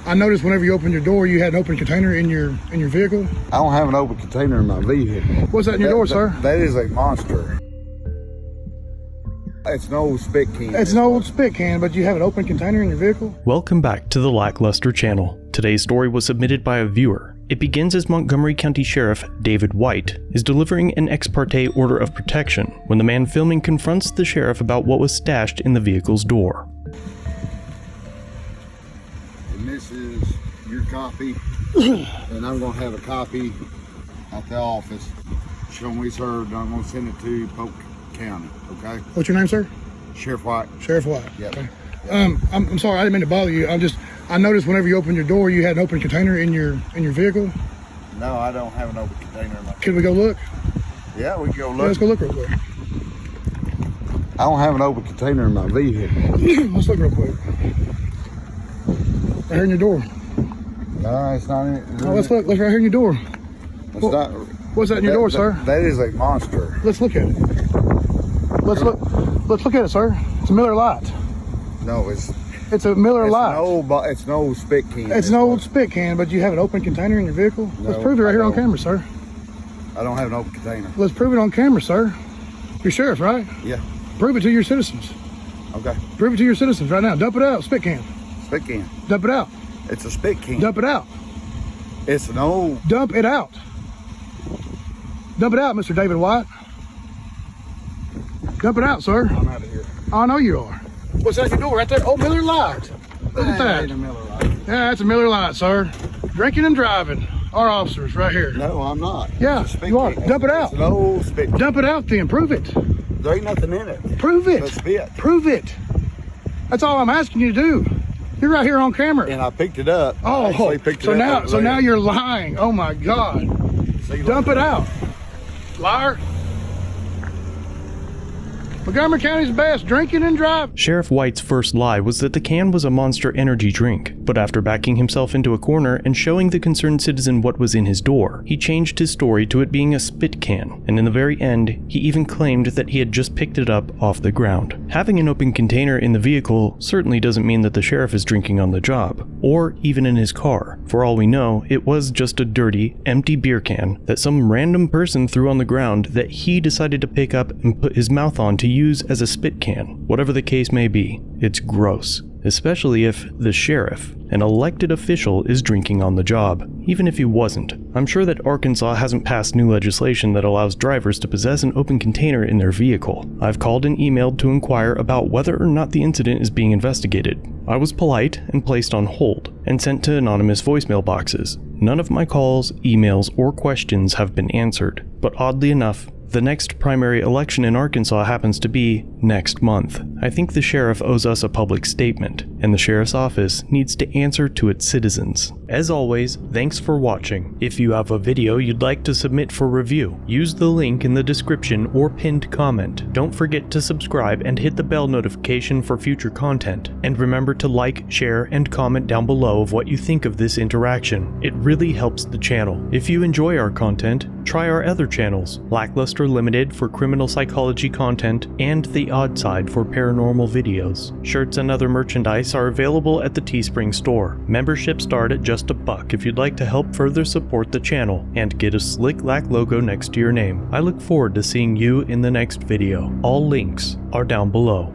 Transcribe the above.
I noticed whenever you opened your door, you had an open container in your vehicle. I don't have an open container in my vehicle. What's that in your door, sir? That is a monster. It's an old spit can. It's an old spit can, but you have an open container in your vehicle? Welcome back to the Lackluster channel. Today's story was submitted by a viewer. It begins as Montgomery County Sheriff David White is delivering an ex parte order of protection when the man filming confronts the sheriff about what was stashed in the vehicle's door. And this is your copy, and I'm going to have a copy at the office showing we served. I'm going to send it to Polk County, okay? What's your name, sir? Sheriff White. Sheriff White. Yep. Okay. I'm sorry, I didn't mean to bother you. I noticed whenever you opened your door, you had an open container in your vehicle. No, I don't have an open container in my. Could we go look? Yeah, we can go look. Yeah, let's go look real quick. I don't have an open container in my vehicle. Let's look real quick. Right here in your door. No, it's not in it. Oh, let's look. Let's right here in your door. It's not. What's that in your door, sir? That is a monster. Let's look at it. Let's look at it, sir. It's a Miller Lite. No, It's a Miller Lite. It's an old spit can. It's an old spit can, but you have an open container in your vehicle? No, Let's prove it right here on camera, sir. I don't have an open container. Let's prove it on camera, sir. You're sheriff, right? Yeah. Prove it to your citizens. Okay. Prove it to your citizens right now. Dump it out, spit can. Spit can. Dump it out. It's a spit can. Dump it out. It's an old. Dump it out. Dump it out, Mr. David White. Dump it out, sir. I'm out of here. I know you are. What's that in your door right there? Oh, Miller Lite. Look at that. Ain't a Miller Lite. Yeah, that's a Miller Lite, sir. Drinking and driving. Our officers right here. No, I'm not. Yeah, It's a spit you are. can. Dump it out. It's an old spit can. Dump it out then. Prove it. There ain't nothing in it. Prove it. But spit. Prove it. That's all I'm asking you to do. You're right here on camera. And I picked it up. I Oh, actually picked it so up now, over so there. now you're lying. Oh my God! See, Dump look. it out, liar. Montgomery County's best, drinking and driving. Sheriff White's first lie was that the can was a Monster energy drink, but after backing himself into a corner and showing the concerned citizen what was in his door, he changed his story to it being a spit can, and in the very end, he even claimed that he had just picked it up off the ground. Having an open container in the vehicle certainly doesn't mean that the sheriff is drinking on the job, or even in his car. For all we know, it was just a dirty, empty beer can that some random person threw on the ground that he decided to pick up and put his mouth on to use as a spit can. Whatever the case may be, it's gross. Especially if the sheriff, an elected official, is drinking on the job. Even if he wasn't. I'm sure that Arkansas hasn't passed new legislation that allows drivers to possess an open container in their vehicle. I've called and emailed to inquire about whether or not the incident is being investigated. I was polite and placed on hold, and sent to anonymous voicemail boxes. None of my calls, emails, or questions have been answered, but oddly enough, the next primary election in Arkansas happens to be next month. I think the sheriff owes us a public statement, and the sheriff's office needs to answer to its citizens. As always, thanks for watching. If you have a video you'd like to submit for review, use the link in the description or pinned comment. Don't forget to subscribe and hit the bell notification for future content. And remember to like, share, and comment down below of what you think of this interaction. It really helps the channel. If you enjoy our content, try our other channels, Lackluster Limited for criminal psychology content, and The Odd Side for paranormal videos. Shirts and other merchandise are available at the Teespring store. Memberships start at just $1 if you'd like to help further support the channel and get a slick Lack logo next to your name. I look forward to seeing you in the next video. All links are down below.